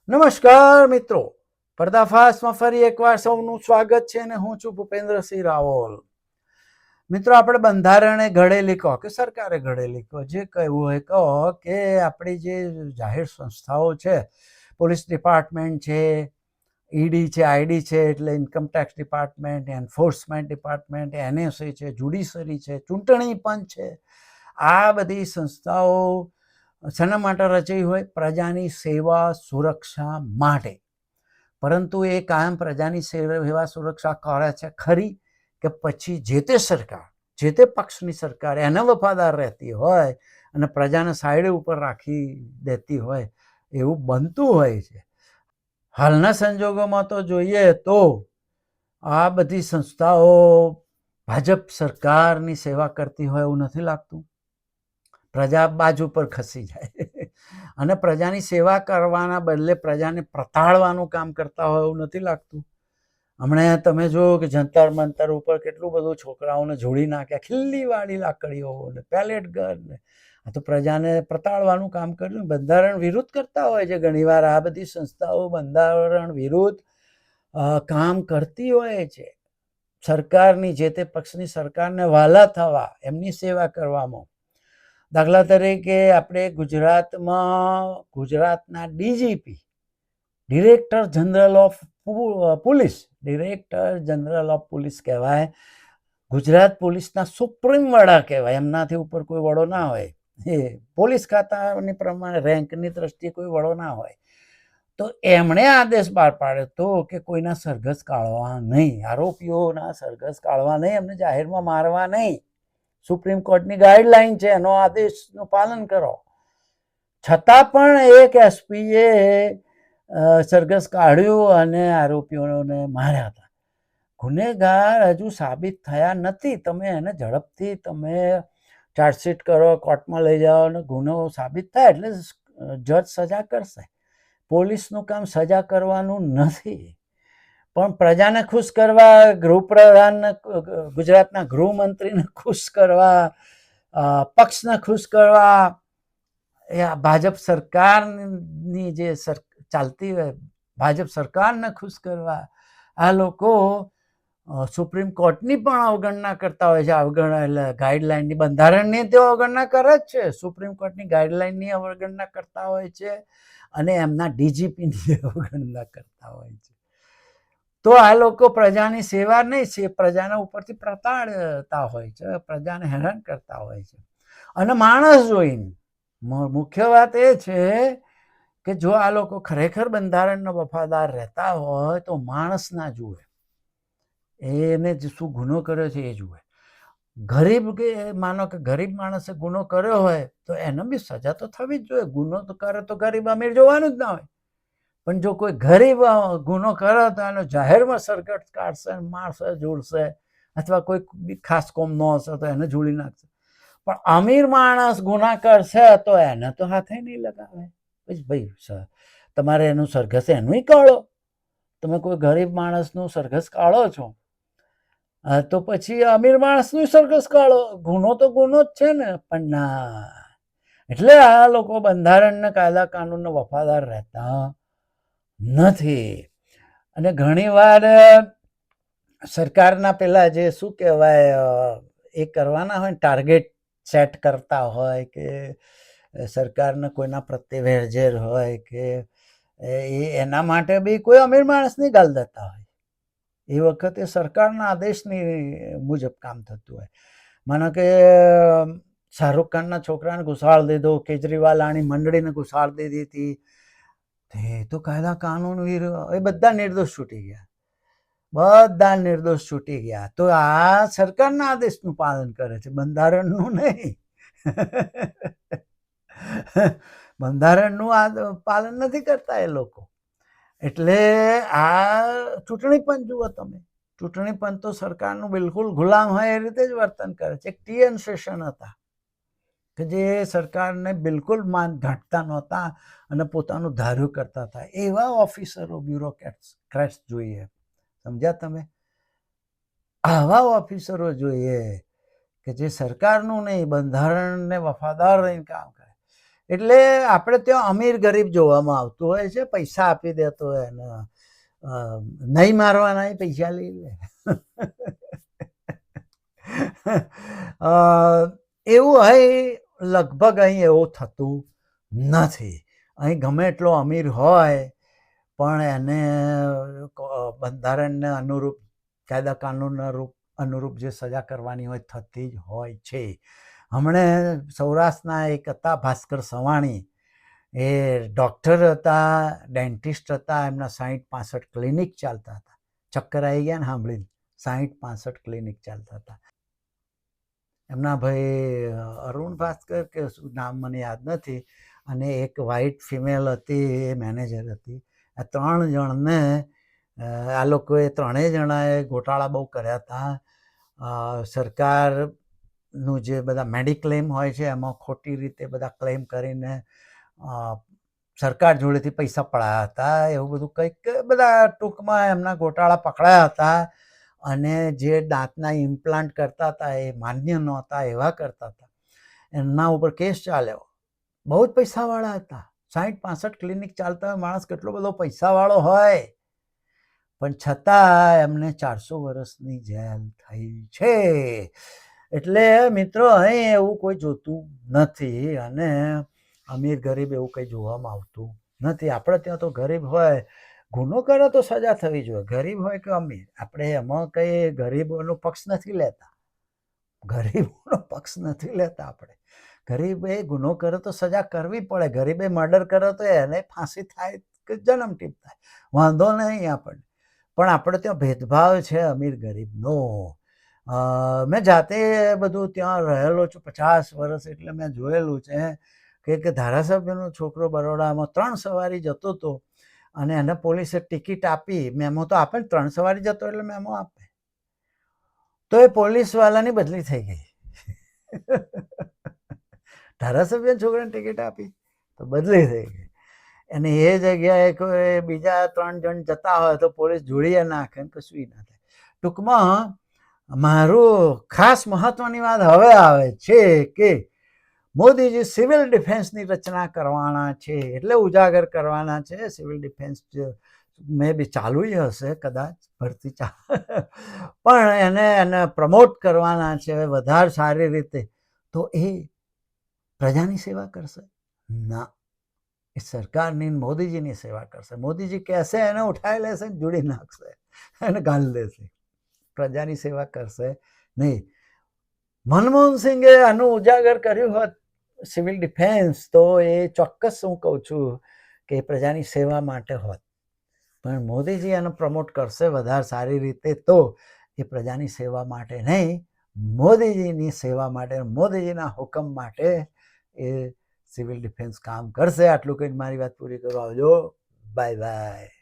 નમસ્કાર મિત્રો, પર્દાફાશમાં ફરી એકવાર સૌનું સ્વાગત છે અને હું છું ભૂપેન્દ્રસિંહ રાવલ. મિત્રો, આપણે બંધારણે ઘડેલી કહો કે સરકારે ઘડેલી કહો, જે કહેવું હોય કહો કે આપણી જે જાહેર સંસ્થાઓ છે, પોલીસ ડિપાર્ટમેન્ટ છે, ઈડી છે, આઈડી છે એટલે income tax department, enforcement department, NSA છે, જ્યુડિશરી છે, ચૂંટણી પંચ છે, આ બધી સંસ્થાઓ શેના માટે રચાઈ હોય? પ્રજાની સેવા સુરક્ષા માટે. પરંતુ એ કાયમ પ્રજાની સેવા સુરક્ષા કરે છે ખરી કે પછી જે તે સરકાર, જે તે પક્ષની સરકાર એને વફાદાર રહેતી હોય અને પ્રજાને સાઈડ ઉપર રાખી દેતી હોય એવું બનતું હોય છે. હાલના સંજોગોમાં તો જોઈએ તો આ બધી સંસ્થાઓ ભાજપ સરકારની સેવા કરતી હોય એવું નથી લાગતું. પ્રજા બાજુ પર ખસી જાય અને પ્રજાની સેવા કરવાના બદલે પ્રજાને પ્રતાડવાનું કામ કરતા હોય એવું નથી લાગતું. હમણાં તમે જો કે જંતર મંતર ઉપર કેટલું બધું છોકરાઓને જોડી નાખ્યા, ખીલ્લીવાળી લાકડીઓ ને પેલેટ ગન ને. આ તો પ્રજાને પ્રતાડવાનું કામ કર્યું. બંધારણ વિરુદ્ધ કરતા હોય છે ઘણીવાર આ બધી સંસ્થાઓ, બંધારણ વિરુદ્ધ કામ કરતી હોય છે. સરકારની, જે તે પક્ષની સરકારને વાલા થવા, એમની સેવા કરવામાં. દાખલા તરીકે આપણે ગુજરાતના DGP, director general of police, director general of police કહેવાય. ગુજરાત પોલીસના સુપ્રીમ વડા કહેવાય. એમનાથી ઉપર કોઈ વડો ના હોય. એ પોલીસ ખાતાની પ્રમાણે રેન્કની દ્રષ્ટિએ કોઈ વડો ના હોય. તો એમણે આદેશ બહાર પાડ્યો હતો કે કોઈના સરઘસ કાઢવા નહીં, આરોપીઓના સરઘસ કાઢવા નહીં, એમને જાહેરમાં મારવા નહીં. સુપ્રીમ કોર્ટની ગાઈડલાઈન છે, એનો આદેશનું પાલન કરો. છતાં પણ એક એસપીએ સરઘસ કાઢ્યું અને આરોપીઓને માર્યા હતા. ગુનેગાર હજુ સાબિત થયા નથી. તમે એને ઝડપથી તમે ચાર્જશીટ કરો, કોર્ટમાં લઈ જાઓ અને ગુનો સાબિત થાય એટલે જજ સજા કરશે. પોલીસનું કામ સજા કરવાનું નથી, પણ પ્રજાને ખુશ કરવા, ગૃહપ્રધાન, ગુજરાતના ગૃહમંત્રીને ખુશ કરવા, પક્ષને ખુશ કરવા, ભાજપ સરકારની જે ચાલતી હોય ભાજપ સરકારને ખુશ કરવા આ લોકો સુપ્રીમ કોર્ટની પણ અવગણના કરતા હોય છે. અવગણના એટલે ગાઈડલાઈનની, બંધારણની તેઓ અવગણના કરે જ છે. સુપ્રીમ કોર્ટની ગાઈડલાઈનની અવગણના કરતા હોય છે અને એમના ડીજીપીની અવગણના કરતા હોય છે. તો આ લોકો પ્રજાની સેવા નહીં છે, પ્રજાના ઉપરથી પ્રતાડતા હોય છે, પ્રજાને હેરાન કરતા હોય છે. અને માણસ જોઈને મુખ્ય વાત એ છે કે જો આ લોકો ખરેખર બંધારણનો વફાદાર રહેતા હોય તો માણસ ના જુએ, એને શું ગુનો કર્યો છે એ જુએ. ગરીબ કે માનો કે ગરીબ માણસે ગુનો કર્યો હોય તો એને બી સજા તો થવી જ જોઈએ. ગુનો તો કરે તો ગરીબ અમીર જોવાનું જ ના હોય. પણ જો કોઈ ગરીબ ગુનો કરે તો એનો જાહેરમાં સરઘસ કાઢશે, મારશે, જોડશે, અથવા કોઈ ખાસ કોમ ન હશે તો એને જોડી નાખશે. પણ અમીર માણસ ગુના કરશે તો એને તો હાથે નહીં લગાવે. ભાઈ તમારે એનું સરઘસ એનું કાઢો. તમે કોઈ ગરીબ માણસનું સરઘસ કાઢો છો તો પછી અમીર માણસનું સરઘસ કાઢો. ગુનો તો ગુનો જ છે ને. પણ ના, એટલે આ લોકો બંધારણના કાયદા કાનૂનનો વફાદાર રહેતા નથી. અને ઘણી વાર સરકારના પેલા જે શું કહેવાય એ કરવાના હોય, ટાર્ગેટ સેટ કરતા હોય કે સરકારને કોઈના પ્રત્યે વેરઝેર હોય કે એના માટે બી કોઈ અમીર માણસ નહીં ગાલ દેતા હોય. એ વખતે સરકારના આદેશની મુજબ કામ થતું હોય. માનો કે શાહરૂખ ખાનના છોકરાને ઘુસાડ દીધો, કેજરીવાલ આની મંડળીને ઘુસાડ દીધી હતી, એ તો કાયદા કાનૂન એ બધા નિર્દોષ છૂટી ગયા. બધા નિર્દોષ છૂટી ગયા. તો આ સરકારના આદેશનું પાલન કરે છે, બંધારણનું નહીં. બંધારણનું પાલન નથી કરતા એ લોકો. એટલે આ ચૂંટણી પંચ જુઓ તમે. ચૂંટણી પંચ તો સરકારનું બિલકુલ ગુલામ હોય એ રીતે જ વર્તન કરે છે. એક ટીએન શેષન હતા કે જે સરકારને બિલકુલ માન ઘાટતા નહોતા અને પોતાનું ધાર્યું કરતા હતા. એવા ઓફિસરો, બ્યુરોક્રેટ્સ જોઈએ. સમજ્યા તમે? આવા ઓફિસરો જોઈએ કે જે સરકારનું નહીં, બંધારણને વફાદાર રહીને કામ કરે. એટલે આપણે ત્યાં અમીર ગરીબ જોવામાં આવતું હોય છે, પૈસા આપી દેતો હોય એને નહીં મારવાના પૈસા લઈ લે. એવું અહીં લગભગ અહીં એવું થતું નથી. અહીં ગમે એટલો અમીર હોય પણ એને બંધારણને અનુરૂપ કાયદા કાનૂન અનુરૂપ જે સજા કરવાની હોય થતી જ હોય છે. હમણે સૌરાષ્ટ્રના એક હતા ભાસ્કર સવાણી, એ ડૉક્ટર હતા, ડેન્ટિસ્ટ હતા, એમના 60-65 ક્લિનિક ચાલતા હતા. ચક્કર આવી ગયા ને સાંભળીને, 60-65 ક્લિનિક ચાલતા હતા. એમના ભાઈ અરુણ ભાસ્કર કે શું નામ મને યાદ નથી, અને એક વ્હાઇટ ફિમેલ હતી એ મેનેજર હતી. આ 3 જણને આ લોકોએ 3 જણાએ ગોટાળા બહુ કર્યા હતા. સરકારનું જે બધા મેડિક્લેમ હોય છે એમાં ખોટી રીતે બધા ક્લેમ કરીને સરકાર જોડેથી પૈસા પડાયા હતા. એવું બધું કંઈક બધા ટૂંકમાં એમના ગોટાળા પકડાયા હતા. અને જે દાંતના ઇમ્પ્લાન્ટ કરતા હતા એ માન્ય નહોતા, એવા કરતા હતા. એમના ઉપર કેસ ચાલ્યો. બહુ જ પૈસાવાળા હતા. 60-65 ક્લિનિક ચાલતા હોય, માણસ કેટલો બધો પૈસાવાળો હોય, પણ છતાં એમને 400 વર્ષની જેલ થઈ છે. એટલે મિત્રો અહીં એવું કોઈ જોતું નથી, અને અમીર ગરીબ એવું કંઈ જોવામાં આવતું નથી. આપણે ત્યાં તો ગરીબ હોય, ગુનો કરે તો સજા થવી જોઈએ, ગરીબ હોય કે અમીર. આપણે એમાં કંઈ ગરીબોનો પક્ષ નથી લેતા, ગરીબોનો પક્ષ નથી લેતા. આપણે ગરીબે ગુનો કરે તો સજા કરવી પડે. ગરીબે મર્ડર કરે તો એને ફાંસી થાય કે જન્મટીપ થાય, વાંધો નહીં આપણને. પણ આપણે ત્યાં ભેદભાવ છે અમીર ગરીબનો. મેં જાતે બધું ત્યાં રહેલો છું 50 વર્ષ, એટલે મેં જોયેલું છે કે ધારાસભ્યનો છોકરો બરોડામાં 3 સવારી જતો હતો, અને એને પોલીસે ટિકિટ આપી, મેમો તો આપે ને, 3 સવારી જતો એટલે મેમો આપે, તો એ પોલીસવાળાની બદલી થઈ ગઈ. ધારાસભ્ય છોકરાને ટિકિટ આપી તો બદલી થઈ ગઈ. અને એ જગ્યાએ કોઈ બીજા 3 જણ જતા હોય તો પોલીસ જોડીએ નાખે ને કશું ના થાય. ટૂંકમાં મારું ખાસ મહત્વની વાત હવે આવે છે કે મોદીજી સિવિલ ડિફેન્સની રચના કરવાના છે, એટલે ઉજાગર કરવાના છે. સિવિલ ડિફેન્સ મે બી ચાલુ હશે કદાચ ભરતી, પણ એને પ્રમોટ કરવાના છે વધારે સારી રીતે. તો એ પ્રજાની સેવા કરશે ના, એ સરકારની મોદીજીની સેવા કરશે. મોદીજી કહેશે એને ઉઠાવી લેશે, જોડી નાખશે અને ગાળી દેશે. પ્રજાની સેવા કરશે નહીં. મનમોહન સિંઘે આનું ઉજાગર કર્યું હોત સિવિલ ડિફેન્સ, તો એ ચોક્કસ હું કહું છું કે પ્રજાની સેવા માટે હોત. પણ મોદીજી આને પ્રમોટ કરશે વધારે સારી રીતે, તો એ પ્રજાની સેવા માટે નહીં, મોદીજીની સેવા માટે, મોદીજીના હુકમ માટે એ સિવિલ ડિફેન્સ કામ કરશે. આટલું કહીને મારી વાત પૂરી કરવા આવજો. Bye bye.